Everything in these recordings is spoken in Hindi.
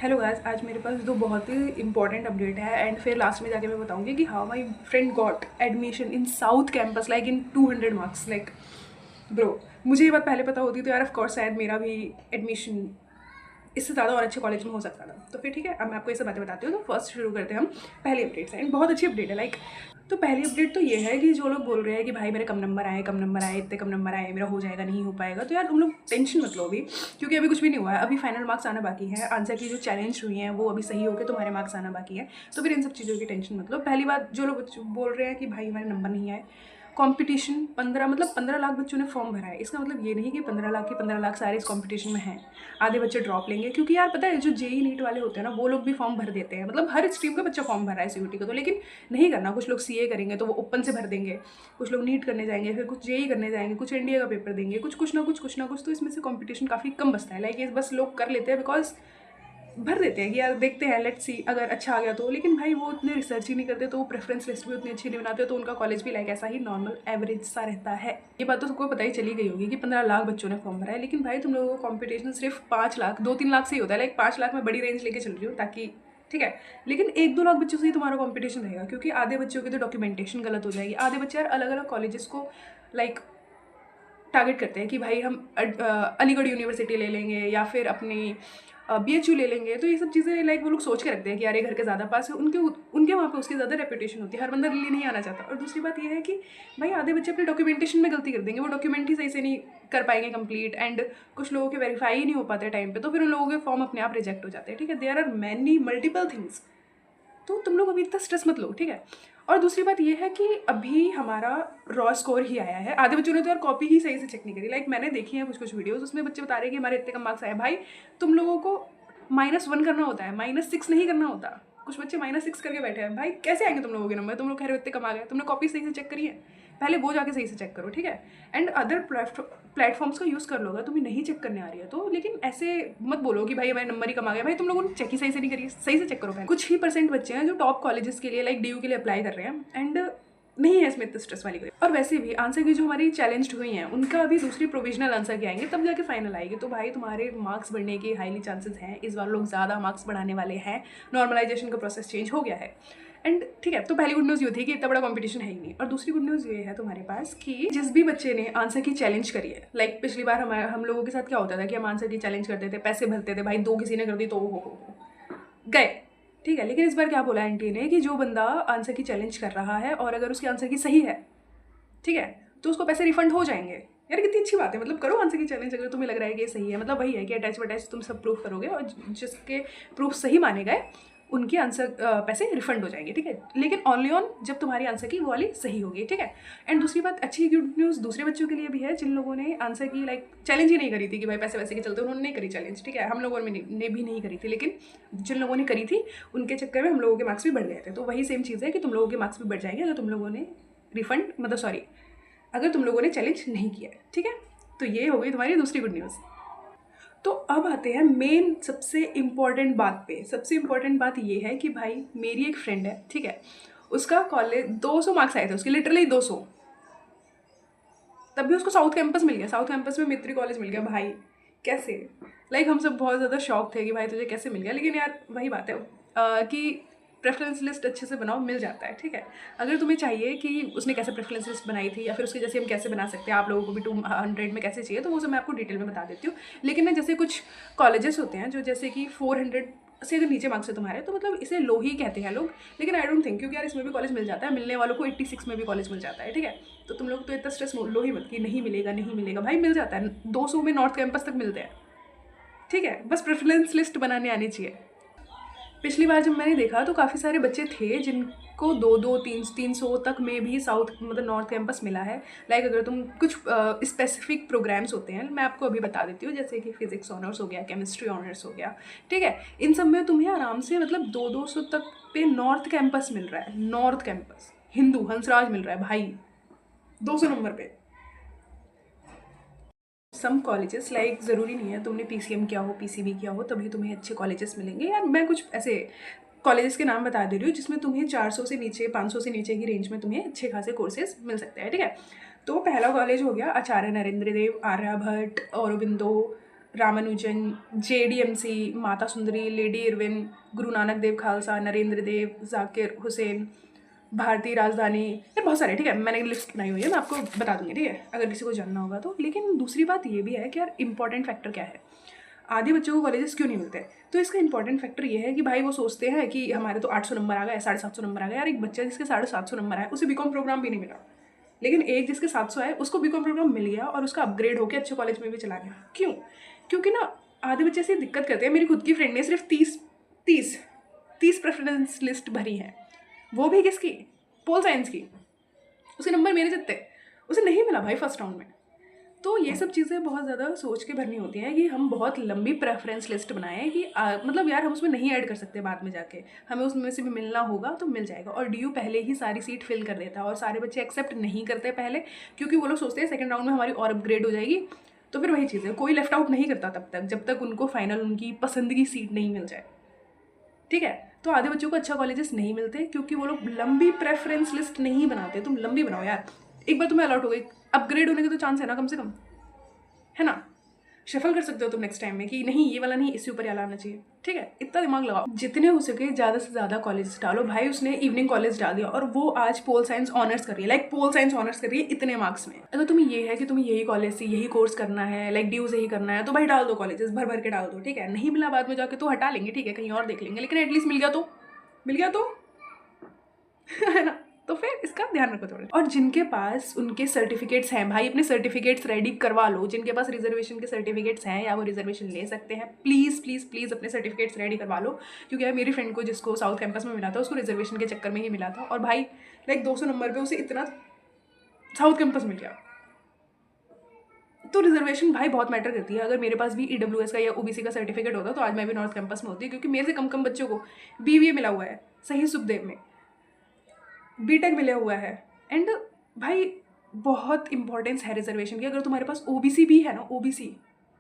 हेलो गाइस, आज मेरे पास दो बहुत ही इंपॉर्टेंट अपडेट है एंड फिर लास्ट में जाके मैं बताऊंगी कि how my friend got admission in south campus like in 200 marks like bro. मुझे ये बात पहले पता होती तो यार ऑफ कोर्स शायद मेरा भी एडमिशन इससे ज़्यादा और अच्छे कॉलेज में हो सकता था। तो फिर ठीक है, अब मैं आपको ये सब बातें बताती हूँ। तो फर्स्ट शुरू करते हैं हम पहली अपडेट से एंड बहुत अच्छी अपडेट है लाइक। तो पहली अपडेट तो ये है कि जो लोग बोल रहे हैं कि भाई मेरे कम नंबर आए इतने कम नंबर आए, मेरा हो जाएगा नहीं हो पाएगा, तो यार तुम लोग टेंशन मत लो अभी, क्योंकि अभी कुछ भी नहीं हुआ है। अभी फाइनल मार्क्स आना बाकी है, आंसर की जो चैलेंज हुई हैं वो अभी सही होकर तुम्हारे मार्क्स आना बाकी है। तो फिर इन सब चीज़ों की टेंशन मत लो। पहली बात, जो लोग बोल रहे हैं कि भाई हमारे नंबर नहीं आए, कंपटीशन 15 लाख बच्चों ने फॉर्म भरा है। इसका मतलब ये नहीं कि 15 लाख के 15 लाख सारे इस कंपटीशन में हैं। आधे बच्चे ड्रॉप लेंगे, क्योंकि यार पता है जो जेई नीट वाले होते हैं ना, वो लोग भी फॉर्म भर देते हैं। मतलब हर स्ट्रीम का बच्चा फॉर्म भर रहा है सीयूटी का। तो लेकिन नहीं करना, कुछ लोग सीए करेंगे तो वो ओपन से भर देंगे, कुछ लोग नीट करने जाएंगे, फिर कुछ जेई करने जाएंगे, कुछ एनडीए का पेपर देंगे, कुछ ना कुछ। तो इसमें से कंपटीशन काफ़ी कम बचता है। लाइक ये बस लोग कर लेते हैं बिकॉज भर देते हैं कि यार देखते हैं, लेट्स सी अगर अच्छा आ गया तो। लेकिन भाई वो उतने रिसर्च ही नहीं करते, तो वो प्रेफरेंस लिस्ट भी उतनी अच्छी नहीं बनाते, तो उनका कॉलेज भी लाइक ऐसा ही नॉर्मल एवरेज सा रहता है। ये बात तो सबको पता ही चली गई होगी कि 15 लाख बच्चों ने फॉर्म भरा है। लेकिन भाई तुम लोगों को कॉम्पिटिशन सिर्फ 5 लाख 2-3 लाख से ही होता है। लाइक 5 लाख में बड़ी रेंज लेके चल रही हूँ ताकि ठीक है। लेकिन 1-2 लाख बच्चों से ही तुम्हारा कॉम्पिटिशन रहेगा, क्योंकि आधे बच्चों की तो डॉक्यूमेंटेशन गलत हो जाएगी। आधे बच्चे यार अलग अलग कॉलेजेस को लाइक टारगेट करते हैं कि भाई हम अलीगढ़ यूनिवर्सिटी ले लेंगे या फिर अपनी बीएचयू ले लेंगे। तो ये सब चीज़ें लाइक वो लोग सोच के रखते हैं कि यार ये घर के ज़्यादा पास है, उनके वहाँ पे उसकी ज़्यादा रेपुटेशन होती है। हर बंदा दिल्ली नहीं आना चाहता। और दूसरी बात ये है कि भाई आधे बच्चे अपने डॉक्यूमेंटेशन में गलती कर देंगे, वो डॉक्यूमेंट ही सही से नहीं कर पाएंगे कंप्लीट, एंड कुछ लोगों के वेरीफाई ही नहीं हो पाते टाइम पे, तो फिर उन लोगों के फॉर्म अपने आप रिजेक्ट हो जाते हैं। ठीक है, there are many multiple things. तो तुम लोग अभी इतना स्ट्रेस मत लो, ठीक है। और दूसरी बात ये है कि अभी हमारा रॉ स्कोर ही आया है। आधे बच्चों ने तो यार कॉपी ही सही से चेक नहीं करी। लाइक मैंने देखी है कुछ वीडियोस, उसमें बच्चे बता रहे हैं कि हमारे इतने कम मार्क्स आए। भाई तुम लोगों को -1 करना होता है, -6 नहीं करना होता। कुछ बच्चे -6 करके बैठे हैं। भाई कैसे आएंगे तुम लोगों के नंबर? तुम लोग कह रहे हो इतने कम आ गए, तुमने कॉपी सही से चेक करी है? पहले वो जाके सही से चेक करो, ठीक है। एंड अदर प्लेटफॉर्म्स का यूज़ कर लो अगर तुम्हें नहीं चेक करने आ रही है तो। लेकिन ऐसे मत बोलो कि भाई हमारे नंबर ही कम आ गया। भाई तुम लोगों ने चेक ही सही से नहीं करी, सही से चेक करो। पहले कुछ ही % बच्चे हैं जो टॉप कॉलेजेस के लिए लाइक डीयू के लिए अप्लाई कर रहे हैं, एंड नहीं है इसमें इतना स्ट्रेस वाली कोई। और वैसे भी आंसर की जो हमारी चैलेंज हुई हैं उनका अभी दूसरी प्रोविजनल आंसर के आएंगे, तब जाके फाइनल आएगी। तो भाई तुम्हारे मार्क्स बढ़ने के हाईली चांसेस हैं। इस बार लोग ज़्यादा मार्क्स बढ़ाने वाले हैं, नॉर्मलाइजेशन का प्रोसेस चेंज हो गया है। एंड ठीक है, तो पहली गुड न्यूज़ ये थी कि इतना बड़ा कंपटीशन है ही नहीं। और दूसरी गुड न्यूज़ ये है तुम्हारे पास कि जिस भी बच्चे ने आंसर की चैलेंज करी है, लाइक पिछली बार हम लोगों के साथ क्या होता था कि हम आंसर की चैलेंज करते थे, पैसे भरते थे, भाई 2 किसी ने कर दी तो हो गए, ठीक है। लेकिन इस बार क्या बोला आंटी ने कि जो बंदा आंसर की चैलेंज कर रहा है और अगर उसकी आंसर की सही है, ठीक है, तो उसको पैसे रिफंड हो जाएंगे। यार कितनी अच्छी बात है। मतलब करो आंसर की चैलेंज अगर तुम्हें लग रहा है कि ये सही है। मतलब वही है कि अटैच तुम सब प्रूफ करोगे और जिसके प्रूफ सही माने गए उनके आंसर पैसे रिफंड हो जाएंगे, ठीक है। लेकिन ओनली ऑन जब तुम्हारी आंसर की वो वाली सही होगी, ठीक है। एंड दूसरी बात, अच्छी गुड न्यूज़ दूसरे बच्चों के लिए भी है जिन लोगों ने आंसर की लाइक चैलेंज ही नहीं करी थी कि भाई पैसे वैसे के चलते उन्होंने नहीं करी चैलेंज, ठीक है। हम लोगों ने भी नहीं करी थी, लेकिन जिन लोगों ने करी थी उनके चक्कर में हम लोगों के मार्क्स भी बढ़ गए थे। तो वही सेम चीज़ है कि तुम लोगों के मार्क्स भी बढ़ जाएंगे अगर तुम लोगों ने रिफंड मतलब सॉरी अगर तुम लोगों ने चैलेंज नहीं किया है, ठीक है। तो ये हो गई तुम्हारी दूसरी गुड न्यूज़। तो अब आते हैं मेन सबसे इम्पॉर्टेंट बात पे। सबसे इम्पॉर्टेंट बात ये है कि भाई मेरी एक फ्रेंड है, ठीक है, उसका कॉलेज 200 मार्क्स आए थे उसके, लिटरली 200। तब भी उसको साउथ कैंपस मिल गया, साउथ कैंपस में मित्री कॉलेज मिल गया। भाई कैसे? लाइक हम सब बहुत ज़्यादा शॉक थे कि भाई तुझे कैसे मिल गया। लेकिन यार वही बात है कि प्रेफरेंस लिस्ट अच्छे से बनाओ, मिल जाता है, ठीक है। अगर तुम्हें चाहिए कि उसने कैसे प्रेफरेंस लिस्ट बनाई थी या फिर उसके जैसे हम कैसे बना सकते हैं, आप लोगों को भी 200 में कैसे चाहिए, तो वो सब मैं आपको डिटेल में बता देती हूँ। लेकिन ना जैसे कुछ कॉलेजेस होते हैं जो जैसे कि 400 से अगर नीचे मार्क्स है तुम्हारे, तो मतलब इसे लो ही कहते हैं लोग। लेकिन आई डोंट थिंक, क्योंकि यार इसमें भी कॉलेज मिल जाता है, मिलने वालों को 86 में भी कॉलेज मिल जाता है, ठीक है। तो तुम लोग तो इतना स्ट्रेस लो ही मत कि नहीं मिलेगा नहीं मिलेगा। भाई मिल जाता है, 200 में नॉर्थ कैंपस तक मिलते हैं, ठीक है। बस प्रेफरेंस लिस्ट बनाने आनी चाहिए। पिछली बार जब मैंने देखा तो काफ़ी सारे बच्चे थे जिनको 2-300 तक में भी साउथ मतलब नॉर्थ कैंपस मिला है। लाइक अगर तुम कुछ स्पेसिफिक प्रोग्राम्स होते हैं, मैं आपको अभी बता देती हूँ, जैसे कि फिजिक्स ऑनर्स हो गया, केमिस्ट्री ऑनर्स हो गया, ठीक है। इन सब में तुम्हें आराम से मतलब 200 तक पे नॉर्थ कैंपस मिल रहा है। नॉर्थ कैंपस हिंदू हंसराज मिल रहा है भाई 200 नंबर पे। सम कॉलेजेस लाइक ज़रूरी नहीं है तुमने पीसीएम किया हो, पीसीबी किया हो तभी तुम्हें अच्छे कॉलेजेस मिलेंगे। यार मैं कुछ ऐसे कॉलेजेस के नाम बता दे रही हूँ जिसमें तुम्हें 400 से नीचे 500 से नीचे की रेंज में तुम्हें अच्छे खासे कोर्सेज मिल सकते हैं, ठीक है। तो पहला कॉलेज हो गया आचार्य नरेंद्र देव, Aryabhata, Aurobindo, Ramanujan, JDMC, Mata Sundari, lady Irwin, Guru Nanak Dev Khalsa, Narendra देव, जाकिर हुसैन, भारतीय राजधानी, ये बहुत सारे, ठीक है, मैंने लिस्ट बनाई हुई है, मैं आपको बता दूंगी, ठीक है, अगर किसी को जानना होगा तो। लेकिन दूसरी बात ये भी है कि यार इंपॉर्टेंट फैक्टर क्या है, आधे बच्चों को कॉलेजेस क्यों नहीं मिलते? तो इसका इंपॉर्टेंट फैक्टर ये है कि भाई वो सोचते हैं कि हमारे तो 800 नंबर आ गए, 750 नंबर आ गए। यार एक बच्चा जिसके 750 नंबर आए उसे बीकॉम प्रोग्राम भी नहीं मिला, लेकिन एक जिसके 700 आए उसको बीकॉम प्रोग्राम मिल गया और उसका अपग्रेड होकर अच्छे कॉलेज में भी चला गया। क्यों? क्योंकि ना आधे बच्चे से दिक्कत करते हैं। मेरी खुद की फ्रेंड ने सिर्फ 30 प्रेफरेंस लिस्ट भरी है, वो भी किसकी? पोल साइंस की। उसे नंबर मेरे जितने, उसे नहीं मिला भाई फर्स्ट राउंड में। तो ये सब चीज़ें बहुत ज़्यादा सोच के भरनी होती हैं कि हम बहुत लंबी प्रेफरेंस लिस्ट बनाएं कि मतलब यार हम उसमें नहीं ऐड कर सकते, बाद में जाके हमें उसमें से भी मिलना होगा तो मिल जाएगा। और DU पहले ही सारी सीट फिल कर देता है और सारे बच्चे एक्सेप्ट नहीं करते पहले, क्योंकि वो लोग सोचते हैं सेकंड राउंड में हमारी और अपग्रेड हो जाएगी। तो फिर वही चीज़ है, कोई लेफ्ट आउट नहीं करता तब तक जब तक उनको फाइनल उनकी पसंद की सीट नहीं मिल जाए, ठीक है। तो आधे बच्चों को अच्छा कॉलेजेस नहीं मिलते क्योंकि वो लोग लंबी प्रेफरेंस लिस्ट नहीं बनाते। तुम लंबी बनाओ यार, एक बार तुम्हें अलॉट हो गई, अपग्रेड होने का तो चांस है ना कम से कम, है ना। शफल कर सकते हो तुम नेक्स्ट टाइम में कि नहीं ये वाला नहीं, इससे ऊपर वाला आना चाहिए, ठीक है। इतना दिमाग लगाओ, जितने हो सके ज़्यादा से ज़्यादा कॉलेज डालो। भाई उसने इवनिंग कॉलेज डाल दिया और वो आज पोल साइंस ऑनर्स कर रही है, लाइक पोल साइंस ऑनर्स कर रही है इतने मार्क्स में। अगर तुम्हें ये है कि तुम्हें यही कॉलेज से यही कोर्स करना है, लाइक DU से ही करना है, तो भाई डाल दो कॉलेजेस, भर भर के डाल दो, ठीक है। नहीं मिला बाद में जाके तो हटा लेंगे, ठीक है, कहीं और देख लेंगे, लेकिन एटलीस्ट मिल गया तो है ना। तो फिर इसका ध्यान रखो थोड़ा। और जिनके पास उनके सर्टिफिकेट्स हैं भाई, अपने सर्टिफिकेट्स रेडी करवा लो। जिनके पास रिजर्वेशन के सर्टिफिकेट्स हैं या वो रिजर्वेशन ले सकते हैं, प्लीज़ प्लीज़ प्लीज़ अपने सर्टिफिकेट्स रेडी करवा लो। क्योंकि यार मेरी फ्रेंड को जिसको साउथ कैंपस में मिला था उसको रिजर्वेशन के चक्कर में ही मिला था, और भाई लाइक 200 नंबर पर उसे इतना साउथ कैंपस मिल गया। तो रिजर्वेशन भाई बहुत मैटर करती है। अगर मेरे पास भी EWS का या OBC का सर्टिफिकेट होता तो आज मैं भी नॉर्थ कैंपस में होती, क्योंकि मेरे से कम बच्चों को BBA मिला हुआ है सही सुखदेव में, BTech मिला हुआ है। एंड भाई बहुत इंपॉर्टेंस है रिजर्वेशन की। अगर तुम्हारे पास OBC भी है ना, OBC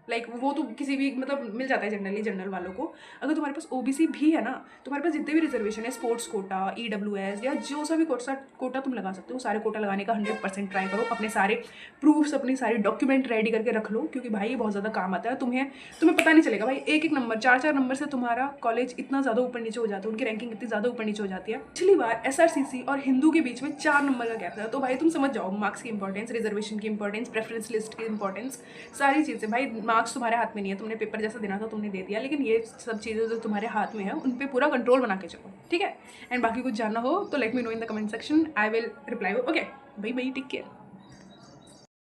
लाइक वो तो किसी भी मतलब मिल जाता है जनरली, जनरल वालों को। अगर तुम्हारे पास OBC भी है ना, तुम्हारे पास जितने भी रिजर्वेशन है, स्पोर्ट्स कोटा, EWS या जो सा भी कोटा तुम लगा सकते हो, सारे कोटा लगाने का 100% ट्राई करो। अपने सारे प्रूफ्स, अपनी सारी डॉक्यूमेंट रेडी करके रख लो, क्योंकि भाई ये बहुत ज़्यादा काम आता है। तुम्हें पता नहीं चलेगा भाई, एक नंबर 4 नंबर से तुम्हारा कॉलेज इतना ज़्यादा ऊपर नीचे हो जाता है, उनकी रैंकिंग इतनी ज़्यादा ऊपर नीचे हो जाती है। पिछली बार SRCC और हिंदू के बीच में 4 नंबर का गैप था। तो भाई तुम समझ जाओ मार्क्स की इंपॉर्टेंस, रिजर्वेशन की इंपॉर्टेंस, प्रेफरेंस लिस्ट की इंपॉर्टेंस, सारी चीज़ें। भाई मार्क्स तुम्हारे हाथ में नहीं है, तुमने पेपर जैसा देना था तुमने दे दिया, लेकिन ये सब चीज़ें जो तुम्हारे हाथ में है उन पे पूरा कंट्रोल बना के चलो, ठीक है। एंड बाकी कुछ जानना हो तो let me know in the comment section, I will reply. Okay भाई टेक केयर।